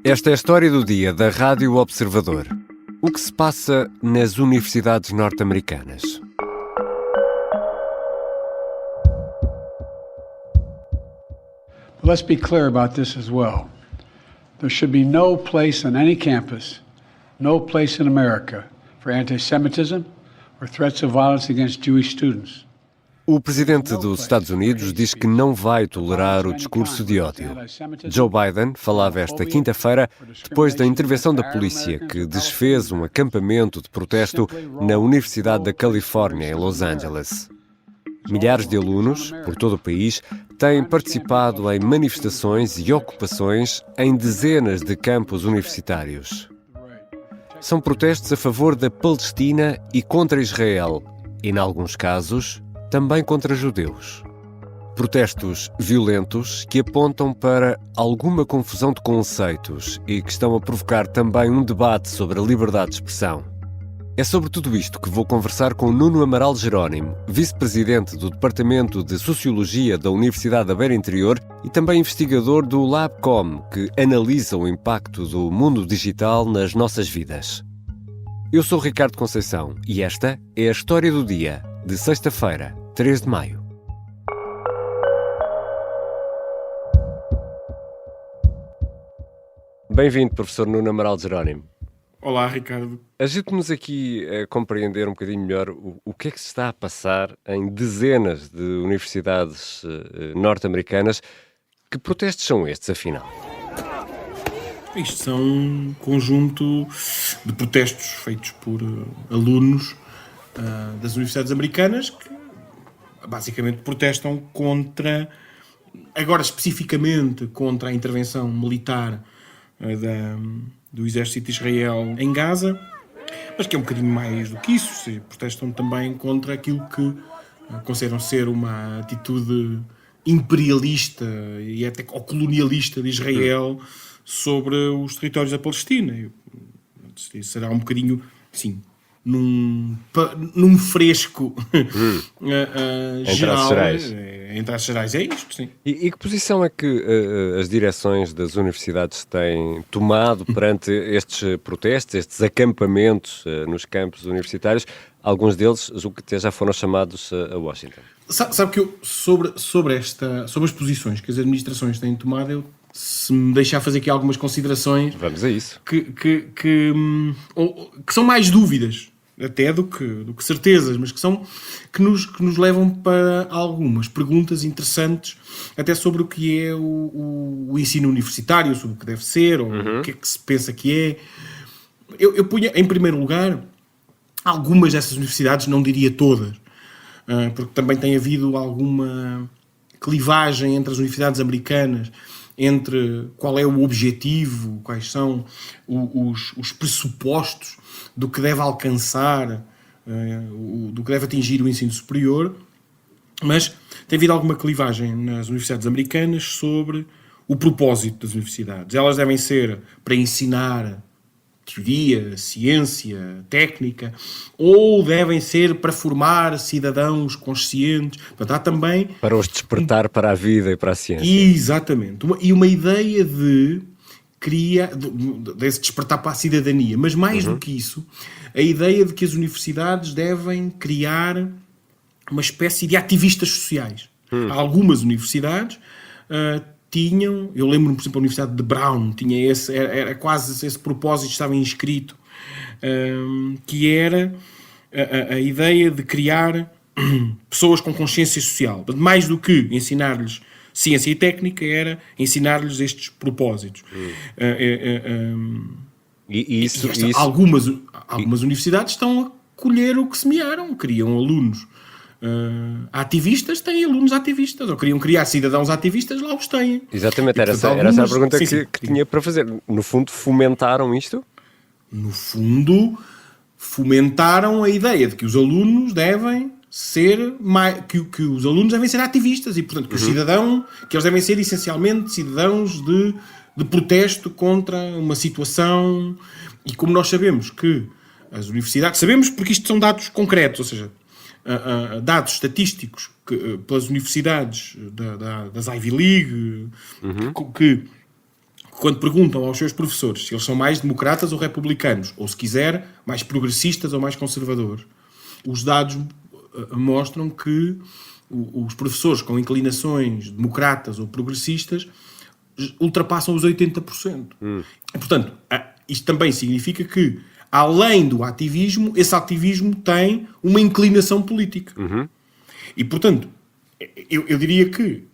Esta é a história do dia da Rádio Observador. O que se passa nas universidades norte-americanas? Let's be clear about this as well. There should be no place on any campus, no place in America for anti-Semitism or threats of violence against Jewish students. O presidente dos Estados Unidos diz que não vai tolerar o discurso de ódio. Joe Biden falava esta quinta-feira depois da intervenção da polícia que desfez um acampamento de protesto na Universidade da Califórnia, em Los Angeles. Milhares de alunos, por todo o país, têm participado em manifestações e ocupações em dezenas de campos universitários. São protestos a favor da Palestina e contra Israel, e, em alguns casos, também contra judeus. Protestos violentos que apontam para alguma confusão de conceitos e que estão a provocar também um debate sobre a liberdade de expressão. É sobre tudo isto que vou conversar com Nuno Amaral Jerónimo, vice-presidente do Departamento de Sociologia da Universidade da Beira Interior e também investigador do LabCom, que analisa o impacto do mundo digital nas nossas vidas. Eu sou Ricardo Conceição e esta é a História do Dia, de sexta-feira, 3 de maio. Bem-vindo, professor Nuno Amaral Jerónimo. Olá, Ricardo. Ajude-nos aqui a compreender um bocadinho melhor o que é que se está a passar em dezenas de universidades norte-americanas. Que protestos são estes, afinal? Isto são um conjunto de protestos feitos por alunos das universidades americanas que basicamente protestam contra, agora especificamente contra a intervenção militar do exército de Israel em Gaza, mas que é um bocadinho mais do que isso. Protestam também contra aquilo que consideram ser uma atitude imperialista e até colonialista de Israel sobre os territórios da Palestina. Isso será um bocadinho, sim, num fresco geral. Em traços gerais é isto, sim. E que posição é que as direções das universidades têm tomado perante estes protestos, estes acampamentos nos campos universitários? Alguns deles, julgo que até já foram chamados a Washington. Sabe que eu, sobre as posições que as administrações têm tomado, eu, se me deixar fazer aqui algumas considerações... Vamos a isso. Que são mais dúvidas até do que certezas, mas que nos levam para algumas perguntas interessantes até sobre o que é o ensino universitário, sobre o que deve ser, ou o que é que se pensa que é. Eu punha, em primeiro lugar, algumas dessas universidades, não diria todas, porque também tem havido alguma clivagem entre as universidades americanas, entre qual é o objetivo, quais são os pressupostos do que deve alcançar, do que deve atingir o ensino superior, mas tem havido alguma clivagem nas universidades americanas sobre o propósito das universidades. Elas devem ser para ensinar teoria, ciência, técnica, ou devem ser para formar cidadãos conscientes. Portanto, há também... Para os despertar para a vida e para a ciência. Exatamente. E uma ideia desse despertar para a cidadania. Mas mais do que isso, a ideia de que as universidades devem criar uma espécie de ativistas sociais. Algumas universidades... tinham, eu lembro-me, por exemplo, a Universidade de Brown tinha era quase esse propósito, estava inscrito, que era a ideia de criar pessoas com consciência social. Mais do que ensinar-lhes ciência e técnica, era ensinar-lhes estes propósitos. Algumas universidades estão a colher o que semearam, criam alunos ativistas, têm alunos ativistas, ou queriam criar cidadãos ativistas, lá os têm. Exatamente, era essa a pergunta que tinha para fazer. No fundo, fomentaram isto? No fundo, fomentaram a ideia de que os alunos devem ser que os alunos devem ser ativistas e, portanto, que que eles devem ser essencialmente cidadãos de protesto contra uma situação. E como nós sabemos que as universidades, sabemos porque isto são dados concretos, ou seja, dados estatísticos pelas universidades das Ivy League, que quando perguntam aos seus professores se eles são mais democratas ou republicanos, ou se quiser, mais progressistas ou mais conservadores, os dados mostram que os professores com inclinações democratas ou progressistas ultrapassam os 80%. E, portanto, isto também significa que, além do ativismo, esse ativismo tem uma inclinação política. E, portanto, eu diria que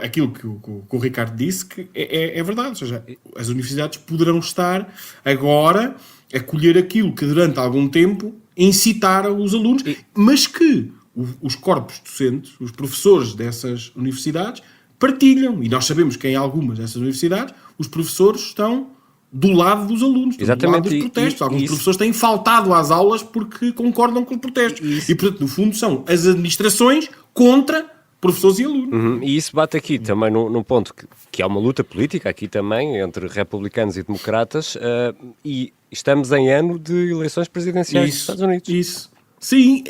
aquilo que o Ricardo disse que é verdade. Ou seja, as universidades poderão estar agora a colher aquilo que durante algum tempo incitaram os alunos, mas que os corpos docentes, os professores dessas universidades, partilham. E nós sabemos que em algumas dessas universidades os professores estão do lado dos alunos, do lado dos protestos. Alguns professores têm faltado às aulas porque concordam com os protestos. E, portanto, no fundo, são as administrações contra professores e alunos. E isso bate aqui também num ponto que há uma luta política aqui também entre republicanos e democratas, e estamos em ano de eleições presidenciais dos Estados Unidos. Isso. Sim,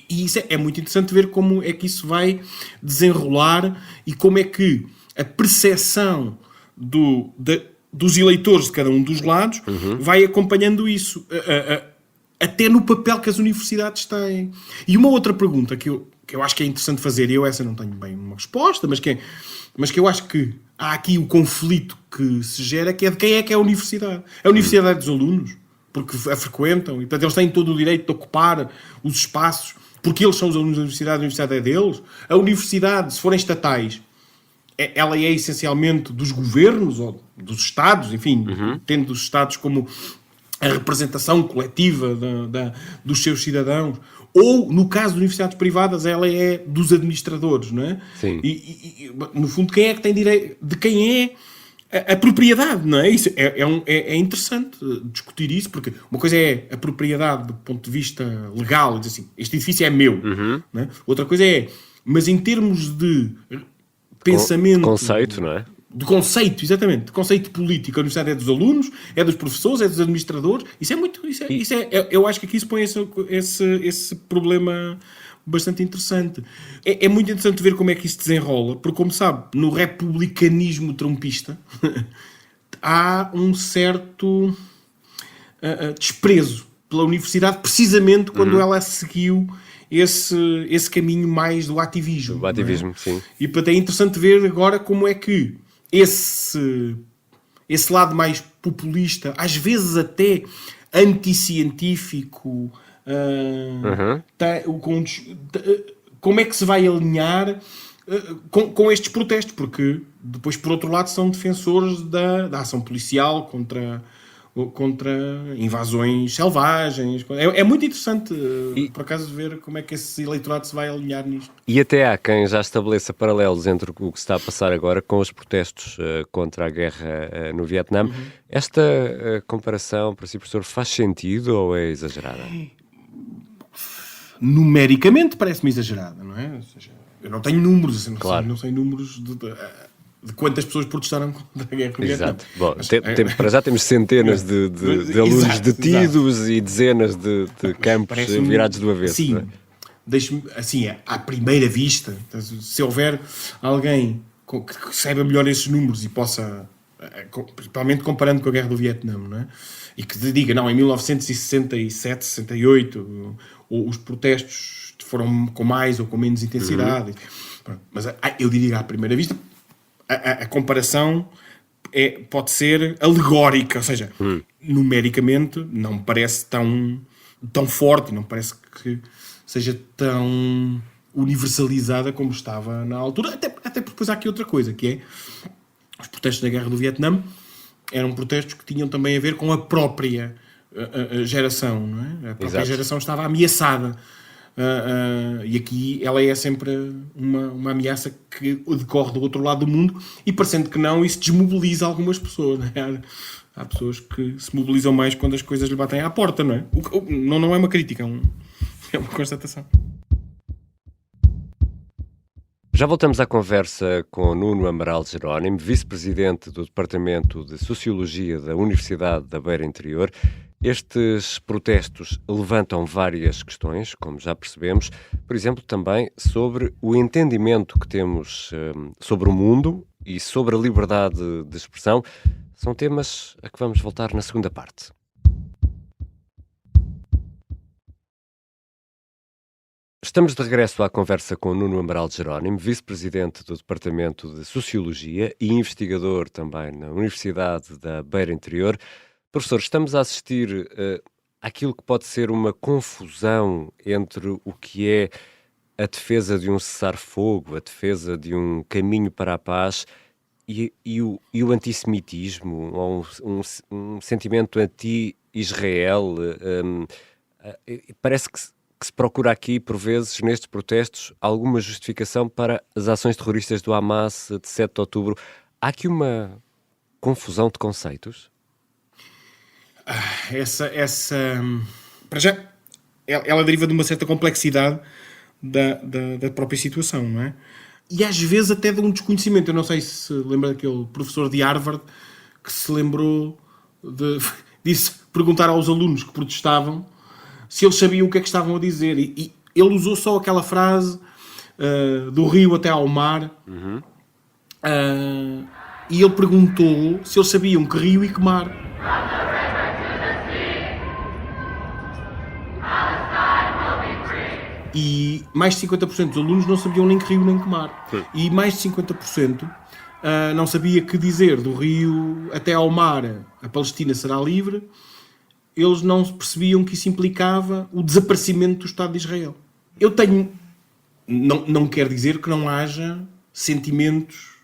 e isso é muito interessante ver como é que isso vai desenrolar e como é que a percepção dos eleitores de cada um dos lados vai acompanhando isso, até no papel que as universidades têm. E uma outra pergunta que eu acho que é interessante fazer, e eu essa não tenho bem uma resposta, mas que eu acho que há aqui o conflito que se gera, que é de quem é que é a universidade. A universidade é dos alunos, porque a frequentam, e portanto eles têm todo o direito de ocupar os espaços, porque eles são os alunos da universidade, a universidade é deles. A universidade, se forem estatais, ela é essencialmente dos governos, ou dos Estados, enfim, tendo os Estados como a representação coletiva dos seus cidadãos. Ou, no caso de universidades privadas, ela é dos administradores, não é? Sim. E no fundo, quem é que tem direito, de quem é a propriedade, não é? Isso é interessante discutir isso, porque uma coisa é a propriedade do ponto de vista legal, dizer assim, este edifício é meu, não é? Outra coisa é, mas em termos de pensamento... Conceito, não é? De conceito, exatamente, de conceito político. A universidade é dos alunos, é dos professores, é dos administradores. Eu acho que aqui se põe esse problema bastante interessante. É muito interessante ver como é que isso desenrola, porque, como sabe, no republicanismo trumpista há um certo desprezo pela universidade, precisamente quando ela seguiu esse caminho mais do ativismo. Do ativismo, sim. E portanto é interessante ver agora como é que esse lado mais populista, às vezes até anticientífico, como é que se vai alinhar com estes protestos, porque depois, por outro lado, são defensores da ação policial contra invasões selvagens. É muito interessante, por acaso, ver como é que esse eleitorado se vai alinhar nisto. E até há quem já estabeleça paralelos entre o que se está a passar agora com os protestos contra a guerra no Vietnã. Esta comparação, para si, professor, faz sentido ou é exagerada? Numericamente parece-me exagerada, não é? Ou seja, eu não tenho números, Claro. não sei números de quantas pessoas protestaram contra a guerra no Vietnã. Exato. Bom, para já temos centenas de alunos Exato, detidos e dezenas de campos virados do avesso. Sim, não é? deixe-me, assim, à primeira vista, se houver alguém que saiba melhor esses números e possa, principalmente comparando com a guerra do Vietnã, não é? E que diga, não, em 1967, 68, os protestos foram com mais ou com menos intensidade. Mas eu diria à primeira vista, a comparação pode ser alegórica, ou seja, numericamente não me parece tão forte, não me parece que seja tão universalizada como estava na altura, até porque depois há aqui outra coisa, que é os protestos da guerra do Vietnã eram protestos que tinham também a ver com a própria geração, não é? A própria geração estava ameaçada. E aqui ela é sempre uma ameaça que decorre do outro lado do mundo, e parecendo que não, isso desmobiliza algumas pessoas, não é? Há pessoas que se mobilizam mais quando as coisas lhe batem à porta, não é? Não é uma crítica, é uma constatação. Já voltamos à conversa com Nuno Amaral Jerónimo, vice-presidente do Departamento de Sociologia da Universidade da Beira Interior. Estes protestos levantam várias questões, como já percebemos, por exemplo, também sobre o entendimento que temos sobre o mundo e sobre a liberdade de expressão. São temas a que vamos voltar na segunda parte. Estamos de regresso à conversa com Nuno Amaral Jerónimo, vice-presidente do Departamento de Sociologia e investigador também na Universidade da Beira Interior. Professor, estamos a assistir àquilo que pode ser uma confusão entre o que é a defesa de um cessar-fogo, a defesa de um caminho para a paz e o antissemitismo, ou um sentimento anti-Israel. Parece que se procura aqui, por vezes, nestes protestos, alguma justificação para as ações terroristas do Hamas de 7 de outubro. Há aqui uma confusão de conceitos? Para já, ela deriva de uma certa complexidade da própria situação, não é? E às vezes até de um desconhecimento. Eu não sei se lembra daquele professor de Harvard que se lembrou de perguntar aos alunos que protestavam se eles sabiam o que é que estavam a dizer. E ele usou só aquela frase do rio até ao mar. E ele perguntou se eles sabiam que rio e que mar. E mais de 50% dos alunos não sabiam nem que rio nem que mar. E mais de 50% não sabia que dizer do rio até ao mar a Palestina será livre. Eles não percebiam que isso implicava o desaparecimento do Estado de Israel. Eu tenho... Não quer dizer que não haja sentimentos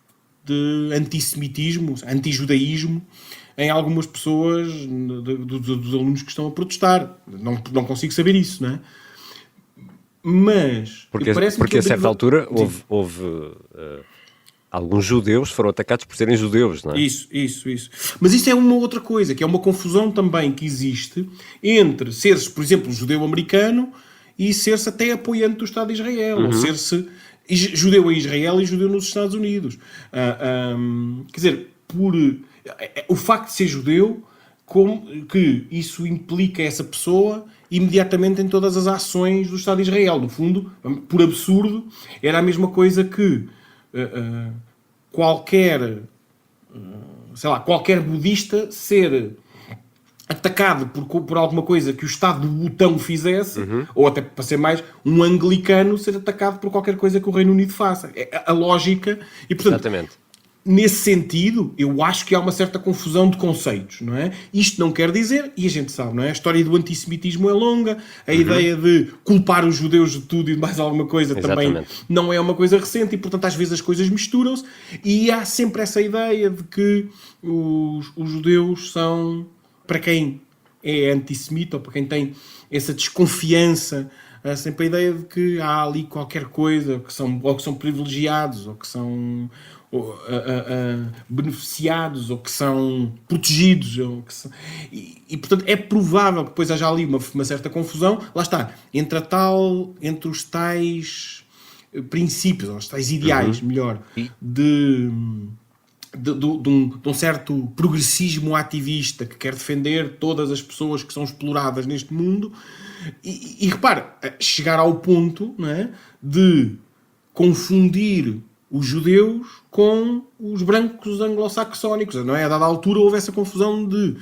de antissemitismo, antijudaísmo em algumas pessoas, dos alunos que estão a protestar. Não consigo saber isso, não é? Mas... Porque a certa altura houve alguns judeus foram atacados por serem judeus, não é? Isso. Mas isso é uma outra coisa, que é uma confusão também que existe entre ser-se, por exemplo, judeu-americano e ser-se até apoiante do Estado de Israel, ou ser-se judeu em Israel e judeu nos Estados Unidos. Quer dizer, o facto de ser judeu, como que isso implica essa pessoa imediatamente em todas as ações do Estado de Israel. No fundo, por absurdo, era a mesma coisa que qualquer budista ser atacado por alguma coisa que o Estado do Butão fizesse, ou até para ser mais, um anglicano ser atacado por qualquer coisa que o Reino Unido faça. É a lógica. E, portanto, exatamente. Nesse sentido, eu acho que há uma certa confusão de conceitos, não é? Isto não quer dizer, e a gente sabe, não é? A história do antissemitismo é longa, a ideia de culpar os judeus de tudo e de mais alguma coisa também não é uma coisa recente, e portanto às vezes as coisas misturam-se, e há sempre essa ideia de que os judeus são, para quem é antissemita, ou para quem tem essa desconfiança, há sempre a ideia de que há ali qualquer coisa, ou que são privilegiados, ou que são beneficiados, ou que são protegidos, e portanto é provável que depois haja ali uma certa confusão, lá está, entre os tais princípios, ou os tais ideais, melhor, de um certo progressismo ativista que quer defender todas as pessoas que são exploradas neste mundo, e repare, chegar ao ponto, não é, de confundir os judeus com os brancos anglo-saxónicos, não é? A dada altura houve essa confusão de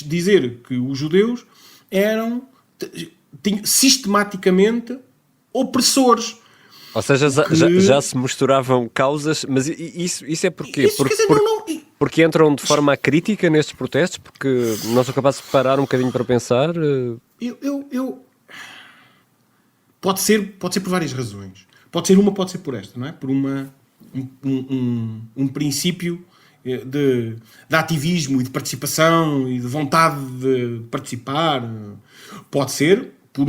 dizer que os judeus eram sistematicamente opressores. Ou seja, já se misturavam causas, mas isso é porquê? Porque entram de forma crítica nestes protestos? Porque não são capazes de parar um bocadinho para pensar? Pode ser por várias razões. Pode ser uma, pode ser por esta, não é? Por um princípio de ativismo e de participação e de vontade de participar. Pode ser por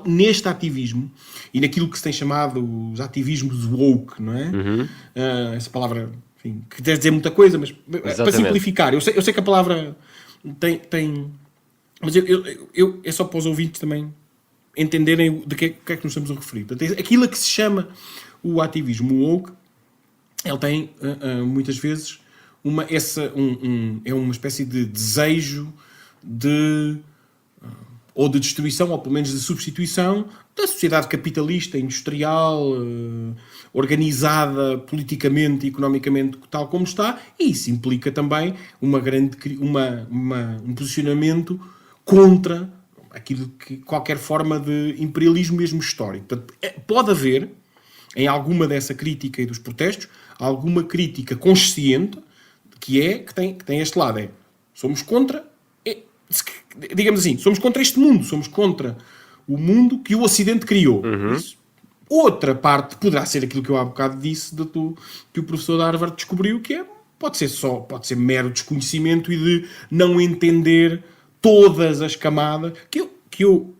neste ativismo e naquilo que se tem chamado os ativismos woke, não é? Essa palavra, enfim, que quer dizer muita coisa, mas para simplificar, eu sei que a palavra tem mas eu é só para os ouvintes também entenderem de que é que nos estamos a referir. Portanto, aquilo a que se chama o ativismo woke, ele tem muitas vezes é uma espécie de desejo ou de destruição, ou pelo menos de substituição da sociedade capitalista, industrial, organizada politicamente e economicamente tal como está, e isso implica também um posicionamento contra aquilo que qualquer forma de imperialismo mesmo histórico. Portanto, pode haver, em alguma dessa crítica e dos protestos, alguma crítica consciente que tem este lado. Somos contra, digamos assim, somos contra este mundo, somos contra o mundo que o Ocidente criou. Isso. Outra parte poderá ser aquilo que eu há bocado disse, que o professor da Harvard descobriu, que pode ser mero desconhecimento e de não entender todas as camadas, que eu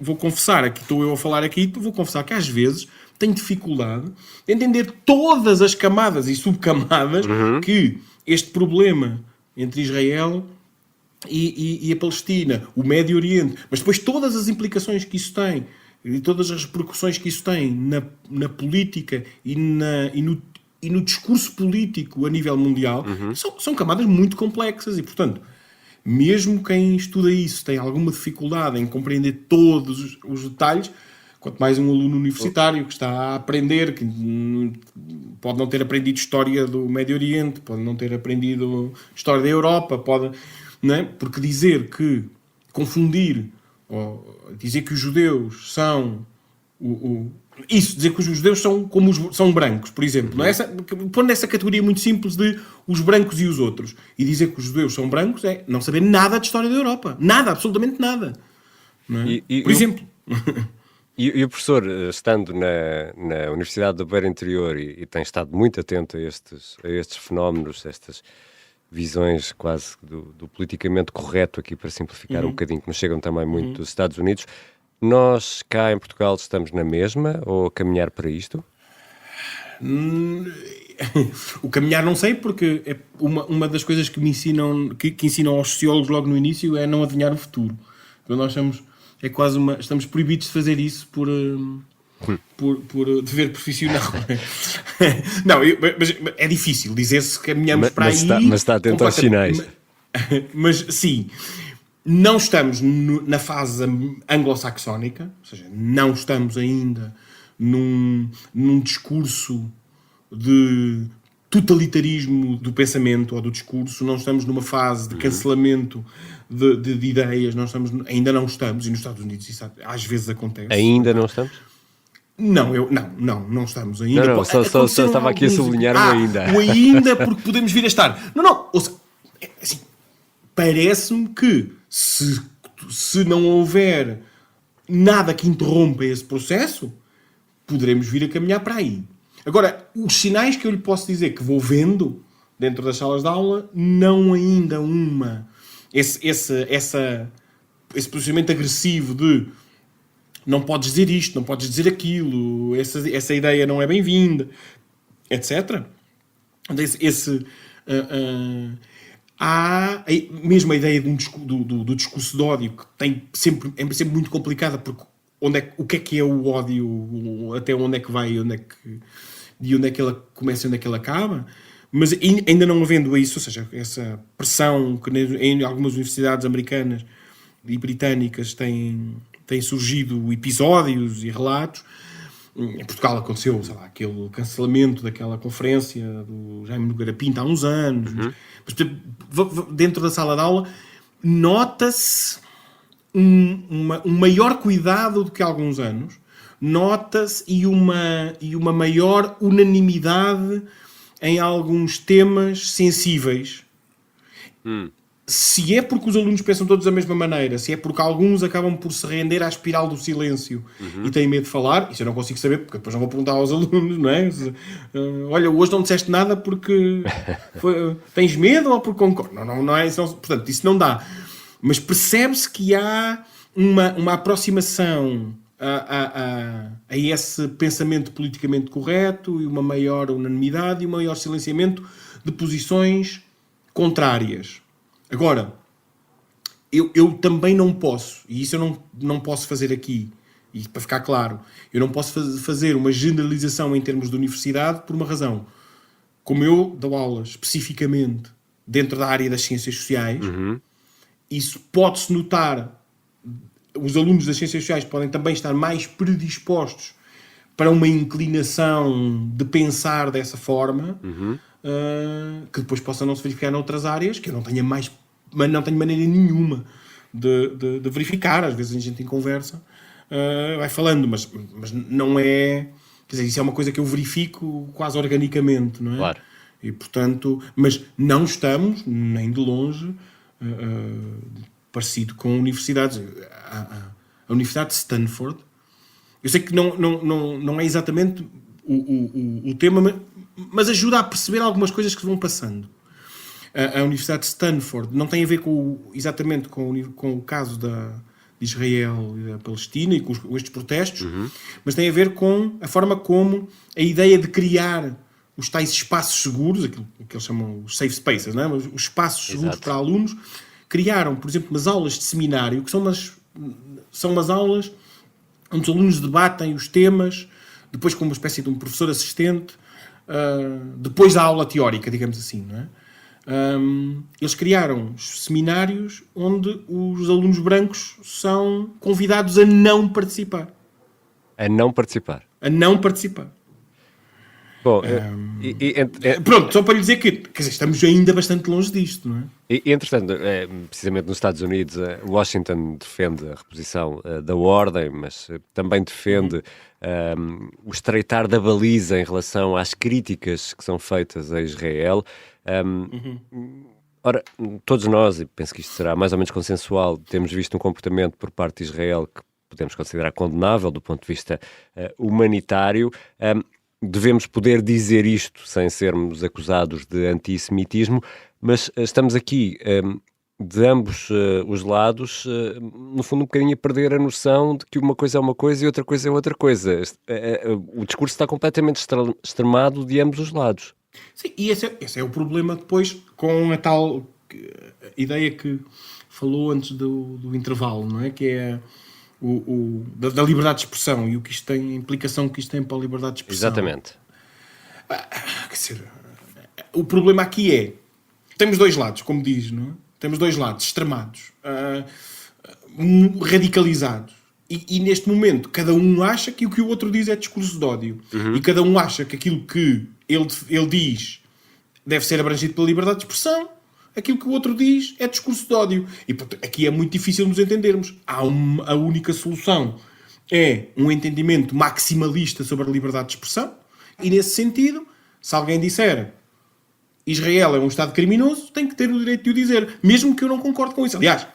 vou confessar, aqui estou eu a falar aqui, vou confessar que às vezes tenho dificuldade de entender todas as camadas e subcamadas que este problema entre Israel e a Palestina, o Médio Oriente, mas depois todas as implicações que isso tem e todas as repercussões que isso tem na política e no discurso político a nível mundial, são camadas muito complexas e, portanto, mesmo quem estuda isso tem alguma dificuldade em compreender todos os detalhes, quanto mais um aluno universitário que está a aprender, que pode não ter aprendido História do Médio Oriente, pode não ter aprendido História da Europa, não é? Porque dizer que dizer que os judeus são dizer que os judeus são como são brancos, por exemplo, não é? Pondo essa categoria muito simples de os brancos e os outros, e dizer que os judeus são brancos é não saber nada de história da Europa, nada, absolutamente nada, não é? Por exemplo. E o professor, estando na Universidade do Beira Interior e tem estado muito atento a estes fenómenos, estas visões quase do politicamente correto, aqui para simplificar um bocadinho, que nos chegam também muito dos Estados Unidos, nós cá em Portugal estamos na mesma ou a caminhar para isto? O caminhar não sei, porque é uma das coisas que me ensinam, que ensinam aos sociólogos logo no início é não adivinhar o futuro. Então nós estamos proibidos de fazer isso por dever profissional. Não, mas é difícil dizer-se que caminhamos para aí. Mas está atento aos sinais. Mas sim, não estamos na fase anglo-saxónica, ou seja, não estamos ainda num discurso de totalitarismo do pensamento ou do discurso, não estamos numa fase de cancelamento de ideias, ainda não estamos, e nos Estados Unidos isso às vezes acontece. Ainda não estamos? Não estamos ainda. Não, só estava aqui a sublinhar o ainda. O ainda, porque podemos vir a estar. Não, ou seja, assim, parece-me que se não houver nada que interrompa esse processo, poderemos vir a caminhar para aí. Agora, os sinais que eu lhe posso dizer que vou vendo dentro das salas de aula, não ainda esse posicionamento agressivo de não podes dizer isto, não podes dizer aquilo, essa ideia não é bem-vinda, etc. Há mesmo a ideia do discurso de ódio, que é sempre muito complicada, porque o que é o ódio, até onde é que vai, de onde é que ela começa e onde é que ela acaba, mas ainda não havendo isso, ou seja, essa pressão que em algumas universidades americanas e britânicas tem surgido episódios e relatos. Em Portugal aconteceu, sei lá, aquele cancelamento daquela conferência do Jaime Nogueira Pinto há uns anos. Mas dentro da sala de aula nota-se um maior cuidado do que há alguns anos, nota-se e uma maior unanimidade em alguns temas sensíveis. Se é porque os alunos pensam todos da mesma maneira, se é porque alguns acabam por se render à espiral do silêncio e têm medo de falar, isso eu não consigo saber, porque depois não vou perguntar aos alunos, não é? Olha, hoje não disseste nada porque tens medo ou porque concordas? Não é isso. Portanto, isso não dá. Mas percebe-se que há uma aproximação a esse pensamento politicamente correto e uma maior unanimidade e um maior silenciamento de posições contrárias. Agora, eu também não posso, e isso eu não posso fazer aqui, e para ficar claro, eu não posso fazer uma generalização em termos de universidade por uma razão. Como eu dou aulas especificamente dentro da área das ciências sociais, isso pode-se notar os alunos das ciências sociais podem também estar mais predispostos para uma inclinação de pensar dessa forma, que depois possa não se verificar noutras áreas, que eu não tenho maneira nenhuma de verificar. Às vezes a gente em conversa vai falando, mas não é... Quer dizer, isso é uma coisa que eu verifico quase organicamente, não é? Claro. E, portanto, mas não estamos, nem de longe, parecido com universidades. A Universidade de Stanford, eu sei que não é exatamente o tema, mas ajuda a perceber algumas coisas que vão passando. A Universidade de Stanford não tem a ver exatamente com o caso de Israel e da Palestina e com estes protestos, mas tem a ver com a forma como a ideia de criar os tais espaços seguros, aquilo que eles chamam os safe spaces, não é? Os espaços seguros para alunos, criaram, por exemplo, umas aulas de seminário, que são umas aulas onde os alunos debatem os temas, depois com uma espécie de um professor assistente, depois da aula teórica, digamos assim, não é? Eles criaram seminários onde os alunos brancos são convidados a não participar. A não participar. A não participar. Bom, pronto, só para lhe dizer que quer dizer, estamos ainda bastante longe disto, não é? Entretanto, precisamente nos Estados Unidos, Washington defende a reposição da ordem, mas também defende o estreitar da baliza em relação às críticas que são feitas a Israel. Ora, todos nós, e penso que isto será mais ou menos consensual, temos visto um comportamento por parte de Israel que podemos considerar condenável do ponto de vista humanitário. Devemos poder dizer isto sem sermos acusados de antissemitismo, mas estamos aqui de ambos os lados, no fundo um bocadinho a perder a noção de que uma coisa é uma coisa e outra coisa é outra coisa. O discurso está completamente extremado de ambos os lados. Sim, e esse é o problema depois com a tal ideia que falou antes do intervalo, não é? Que é da liberdade de expressão e o que isto tem, a implicação que isto tem para a liberdade de expressão. Exatamente. Quer dizer, o problema aqui é, temos dois lados, como diz, não é? Temos dois lados extremados, radicalizados. E neste momento, cada um acha que o que o outro diz é discurso de ódio. E cada um acha que aquilo que ele diz deve ser abrangido pela liberdade de expressão, aquilo que o outro diz é discurso de ódio. E portanto, aqui é muito difícil nos entendermos. A única solução é um entendimento maximalista sobre a liberdade de expressão. E nesse sentido, se alguém disser Israel é um Estado criminoso, tem que ter o direito de o dizer, mesmo que eu não concorde com isso. Aliás,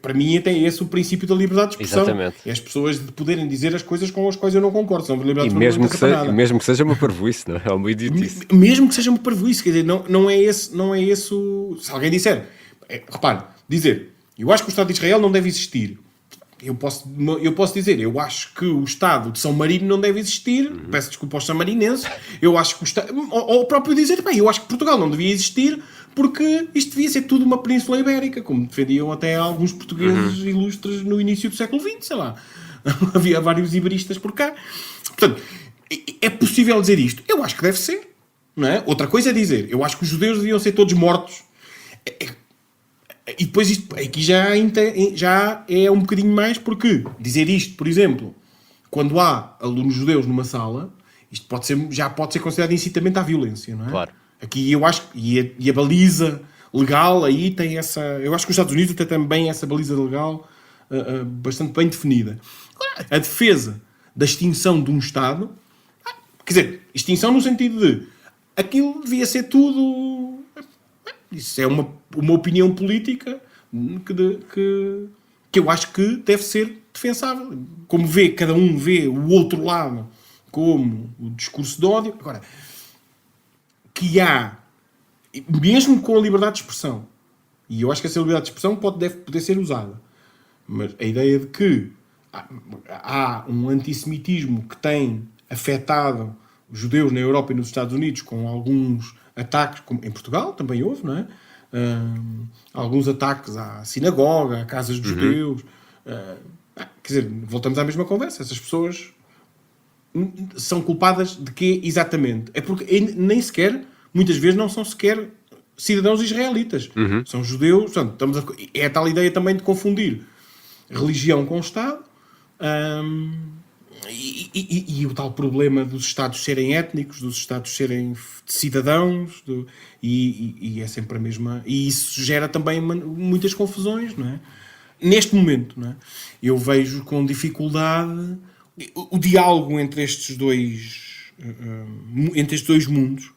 para mim até esse o princípio da liberdade de expressão. Exatamente. É as pessoas de poderem dizer as coisas com as quais eu não concordo. São liberdade de E expressão. mesmo que seja uma parvoíce, não é? É uma idiotice. Mesmo que seja uma parvoíce, quer dizer, não é esse o... Se alguém disser, repare, dizer, eu acho que o Estado de Israel não deve existir. Eu posso dizer, eu acho que o Estado de São Marino não deve existir, peço desculpa aos samarinenses, eu acho que o Estado... Ou próprio dizer, bem, eu acho que Portugal não devia existir porque isto devia ser tudo uma península ibérica, como defendiam até alguns portugueses ilustres no início do século XX, sei lá. Havia vários iberistas por cá. Portanto, é possível dizer isto? Eu acho que deve ser, não é? Outra coisa é dizer, eu acho que os judeus deviam ser todos mortos. E depois isto aqui já é um bocadinho mais, porque dizer isto, por exemplo, quando há alunos judeus numa sala, isto já pode ser considerado incitamento à violência, não é? Claro. Aqui eu acho que a baliza legal aí tem essa... Eu acho que os Estados Unidos têm também essa baliza legal bastante bem definida. Agora, a defesa da extinção de um Estado, quer dizer, extinção no sentido de aquilo devia ser tudo... Isso é uma opinião política que eu acho que deve ser defensável. Como cada um vê o outro lado como o discurso de ódio. Agora, que há, mesmo com a liberdade de expressão, e eu acho que essa liberdade de expressão deve poder ser usada, mas a ideia de que há um antissemitismo que tem afetado os judeus na Europa e nos Estados Unidos com alguns ataques, como em Portugal também houve, não é? Alguns ataques à sinagoga, a casas dos judeus. Quer dizer, voltamos à mesma conversa. Essas pessoas são culpadas de quê exatamente? É porque nem sequer, muitas vezes, não são sequer cidadãos israelitas. São judeus. Portanto, é a tal ideia também de confundir religião com o Estado, e o tal problema dos Estados serem étnicos, dos Estados serem cidadãos, e é sempre a mesma... E isso gera também muitas confusões, não é? Neste momento, não é? Eu vejo com dificuldade o diálogo entre estes dois mundos.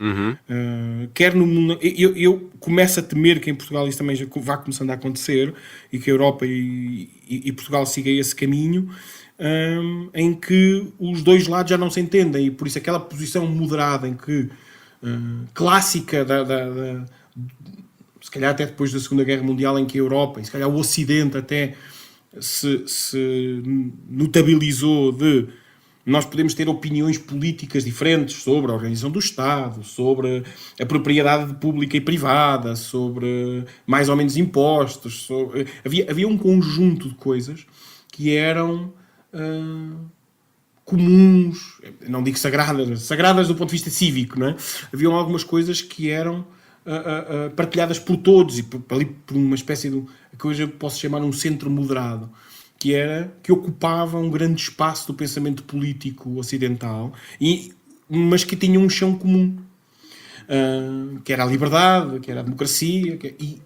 Quer no mundo... Eu começo a temer que em Portugal isso também já vá começando a acontecer, e que a Europa e Portugal sigam esse caminho, em que os dois lados já não se entendem, e por isso aquela posição moderada em que clássica se calhar até depois da Segunda Guerra Mundial, em que a Europa e se calhar o Ocidente até se notabilizou de nós podemos ter opiniões políticas diferentes sobre a organização do Estado, sobre a propriedade pública e privada, sobre mais ou menos impostos. Havia um conjunto de coisas que eram comuns, não digo sagradas do ponto de vista cívico, não é? Haviam algumas coisas que eram partilhadas por todos e por uma espécie de coisa que posso chamar um centro moderado, que ocupava um grande espaço do pensamento político ocidental, mas que tinha um chão comum, que era a liberdade, que era a democracia,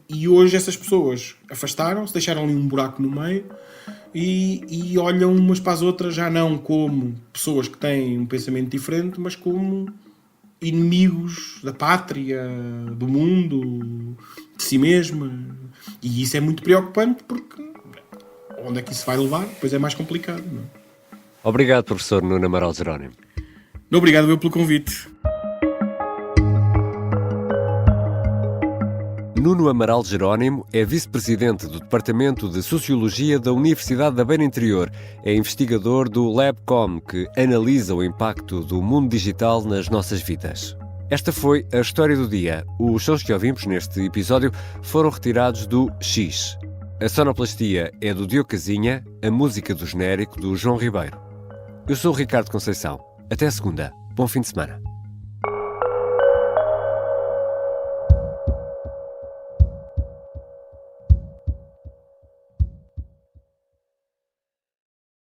e hoje essas pessoas afastaram-se, deixaram ali um buraco no meio e olham umas para as outras já não como pessoas que têm um pensamento diferente, mas como inimigos da pátria, do mundo, de si mesma. E isso é muito preocupante, porque onde é que isso vai levar? Depois é mais complicado, não é? Obrigado, professor Nuno Amaral Jerónimo. Obrigado eu pelo convite. Nuno Amaral Jerónimo é vice-presidente do Departamento de Sociologia da Universidade da Beira Interior. É investigador do LabCom, que analisa o impacto do mundo digital nas nossas vidas. Esta foi a história do dia. Os sons que ouvimos neste episódio foram retirados do X. A sonoplastia é do Diogo Casinha, a música do genérico do João Ribeiro. Eu sou o Ricardo Conceição. Até segunda. Bom fim de semana.